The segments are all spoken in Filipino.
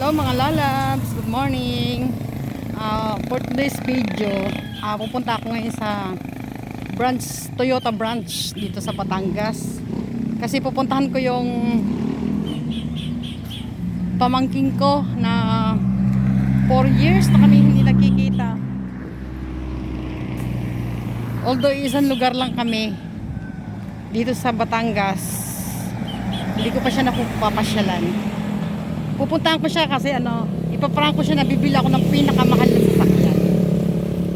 Hello mga lalabs, good morning. For today's video, pupunta ako ngayon sa Toyota branch dito sa Batangas. Kasi pupuntahan ko yung pamangking ko na 4 years na kami hindi nagkikita. Although isang lugar lang kami dito sa Batangas, hindi ko pa siya napapasyalan. Pupuntahan ko siya kasi ipaprank ko siya na bibili ako ng pinakamahal na sasakyan.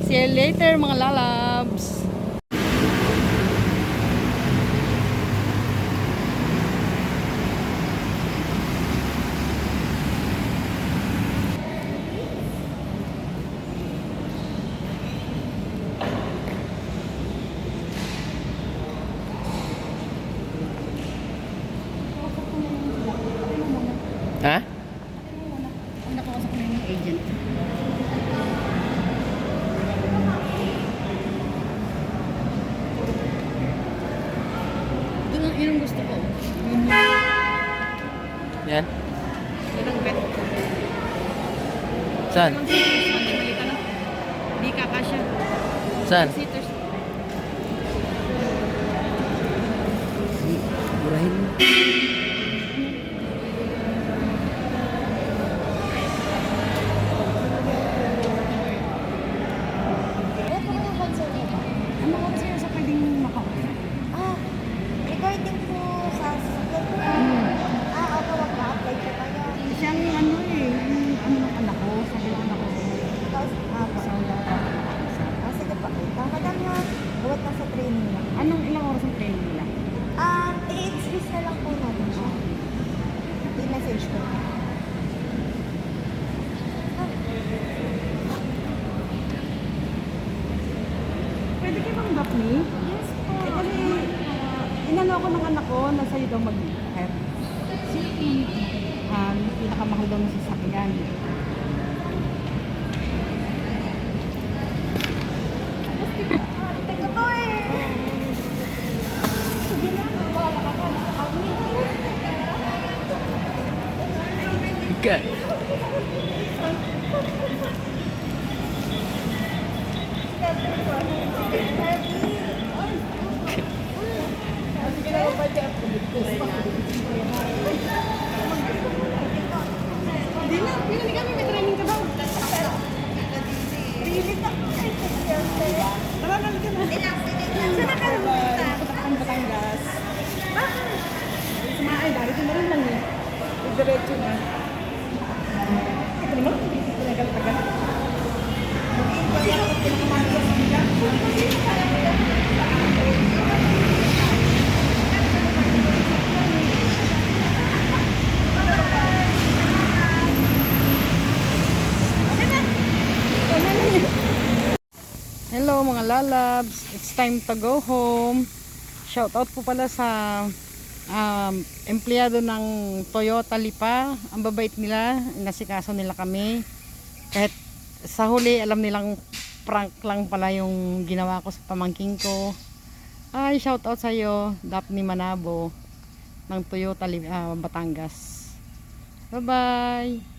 See you later mga lalabs. Ha? Ang nakausap ko na yung agent. Yun ang gusto ko. Yan? Yun ang bet. Saan? Hindi kakasya. Saan? Seaters. Burahin mo. Ano ko sa'yo sa pwedeng makausap? Regarding po sa sasakyan po. Ako mag-a-apply po kayo. Siyang yung ng anak ko, sabi ng anak ko. Sige po. Madam na, buwat na sa training lang. Anong ilang oras ang training nila? I-excuse na lang po natin siya. I-message ko. Pwede kayo bang Daphne? Yes po. Kasi inano ako ng anak ko na sa'yo daw mag-hair. Pinakamahal daw na sasakyan. Teka to eh. Sige na. Wala ka pa. Ikan. Hindi na, pinali kami, may training ka daw. Tara, nali ka na. Saan ka pumunta? Punta ka ng Batangas. Sumaay, darating na rin lang eh. Diretso na. Ito naman, pinagal-tagal. Hello mga lalabs, it's time to go home. Shout out po pala sa empleyado ng Toyota Lipa. Ang babait nila, nasikaso nila kami. Kahit sa huli alam nilang prank lang pala yung ginawa ko sa pamangking ko. Ay, shout out sa iyo, Daphne Manabo ng Toyota Batangas. Bye bye.